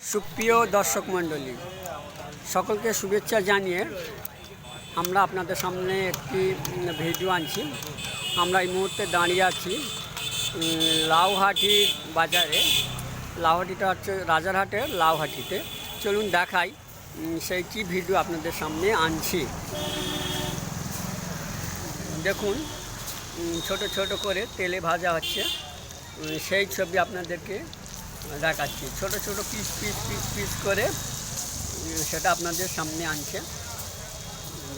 সুপ্রিয় দর্শক মণ্ডলী, সকলকে শুভেচ্ছা জানিয়ে আমরা আপনাদের সামনে একটি ভিডিও আনছি। আমরা এই মুহূর্তে দাঁড়িয়ে আছি লাউহাটির বাজারে। লাউহাটিটা হচ্ছে রাজারহাটের লাউহাটিতে। চলুন দেখাই সেই কি ভিডিও আপনাদের সামনে আনছি। দেখুন, ছোট ছোট করে তেলে ভাজা হচ্ছে, সেই ছবি আপনাদেরকে দেখাচ্ছি। ছোট ছোট পিস পিস পিস পিস করে সেটা আপনাদের সামনে আনছে।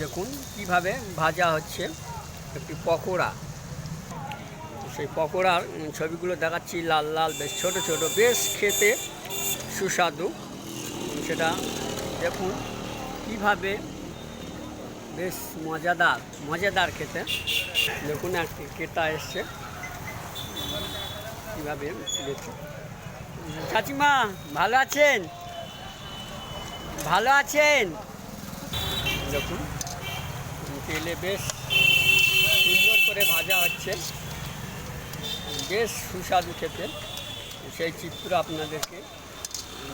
দেখুন কিভাবে ভাজা হচ্ছে একটি পকোড়া। সেই পকোড়ার ছবিগুলো দেখাচ্ছি, লাল লাল, বেশ ছোট ছোট, বেশ খেতে সুস্বাদু। সেটা দেখুন কিভাবে বেশ মজাদার খেতে। দেখুন একটি ক্রেতা এসছে, কীভাবে দেখছে। চাচিমা ভালো আছেন? ভালো আছেন? দেখুন তেলে বেশ সুন্দর করে ভাজা হচ্ছে, বেশ সুস্বাদু খেতে। সেই চিত্র আপনাদেরকে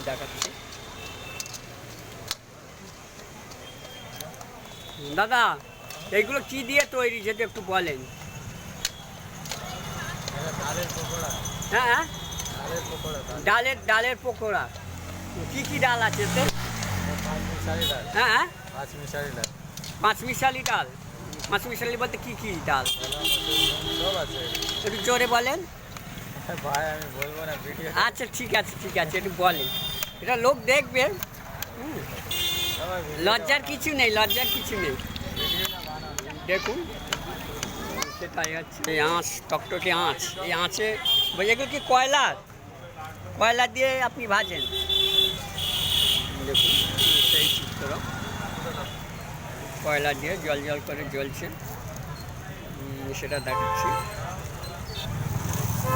দেখাচ্ছি। দাদা, এইগুলো কি দিয়ে তৈরি যদি একটু বলেন? হ্যাঁ, ডালের পকোড়া। কি কি ডাল আছে তো? হ্যাঁ, পাঁচমিশালি ডাল। পাঁচমিশালি বলতে কি কি ডাল একটু জোরে বলেন। আচ্ছা ঠিক আছে একটু বলেন, এটা লোক দেখবে। লজ্জার কিছু নেই। দেখুন সেটাই হচ্ছে এই আঁচ, টকটকে আঁচ। এই আঁচে এগুলো কি কয়লা দিয়ে আপনি ভাজেন? দেখুন সেই চিত্র, কয়লা দিয়ে জল জল করে জ্বলছে, সেটা দেখাচ্ছি।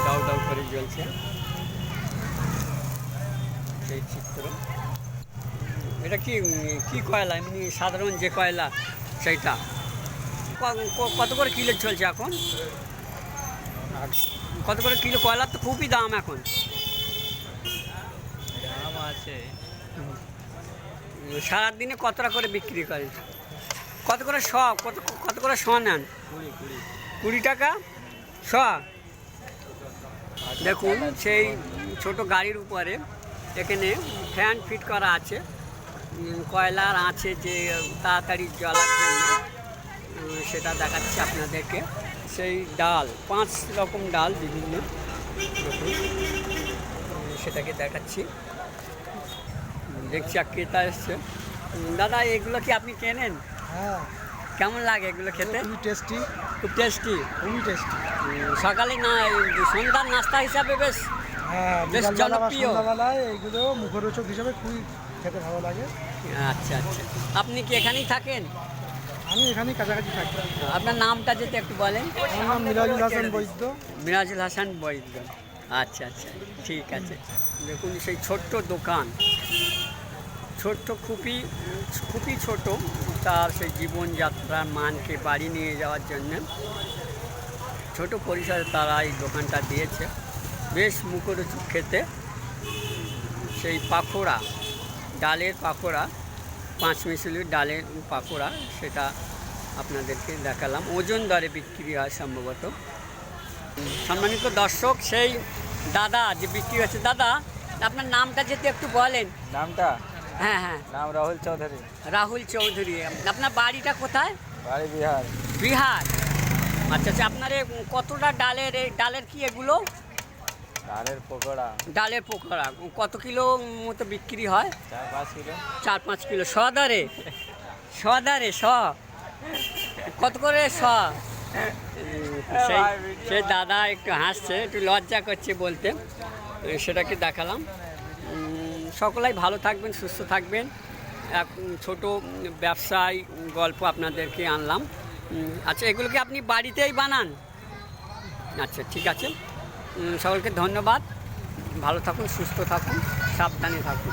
দাউ দাউ করে জ্বলছে সেই চিত্র। এটা কি কয়লা? এমনি সাধারণ যে কয়লা সেইটা। কত করে কিলো চলছে এখন? কত করে কিলো? কয়লার তো খুবই দাম এখন। দাম আছে। সারাদিনে কতটা করে বিক্রি করেন? কত করে কত করে নেন? 20 টাকা শ। দেখুন সেই ছোট গাড়ির উপরে এখানে ফ্যান ফিট করা আছে, কয়লার আছে যে তাড়াতাড়ি জ্বলার জন্য। সেটা দেখাচ্ছি আপনাদেরকে। সেই ডাল, 5 রকম ডাল বিভিন্ন, সেটাকে দেখাচ্ছি। দেখছি এক ক্রেতা এসছে। দাদা, এগুলো কি আপনি কেনেন? হ্যাঁ। কেমন লাগে এগুলো খেতে? খুবই টেস্টি। খুব টেস্টি। সকালে না সন্ধ্যার নাস্তা হিসাবে বেশ জনপ্রিয়। এইগুলো মুখরোচক হিসাবে খুবই খেতে ভালো লাগে। আচ্ছা, আপনি কি এখানেই থাকেন? আমি এখানেই কাছাকাছি থাকি। আপনার নামটা যদি একটু বলেন। আমার নাম মিরাজুল হাসান বৈদ্য। মিরাজুল হাসান বৈদ্য। আচ্ছা, ঠিক আছে। দেখুন সেই ছোট্ট দোকান, খুবই ছোট, তার সেই জীবনযাত্রার মানকে বাড়ি নিয়ে যাওয়ার জন্য ছোট পরিসরে তারা এই দোকানটা দিয়েছে। বেশ মুখরোচক খেতে। সেই পাকোড়া, ডালের পাকোড়া, পাঁচমিশালি ডালের পাকোড়া, সেটা আপনাদেরকে দেখালাম। ওজন দরে বিক্রি হয় সম্ভবত। সম্মানিত দর্শক, সেই দাদা যে বিক্রি হচ্ছে, দাদা আপনার নামটা যদি একটু বলেন। নামটা? হ্যাঁ, নাম রাহুল চৌধুরী। রাহুল চৌধুরী। আপনার বাড়িটা কোথায়? বাড়ি বিহার। আচ্ছা, আপনার কতটা ডালের কি এগুলো? ডালের পকোড়া কত কিলো মতো বিক্রি হয়? 4-5 কিলো। শ কত করে শ? সেই দাদা একটু হাসছে, একটু লজ্জা করছে বলতে, সেটাকে দেখালাম। সকলেই ভালো থাকবেন, সুস্থ থাকবেন। এক ছোট ব্যবসায় গল্প আপনাদেরকে আনলাম। আচ্ছা, এগুলো কি আপনি বাড়িতেই বানান? আচ্ছা, ঠিক আছে। সকলকে ধন্যবাদ। ভালো থাকুন, সুস্থ থাকুন, সাবধানে থাকুন।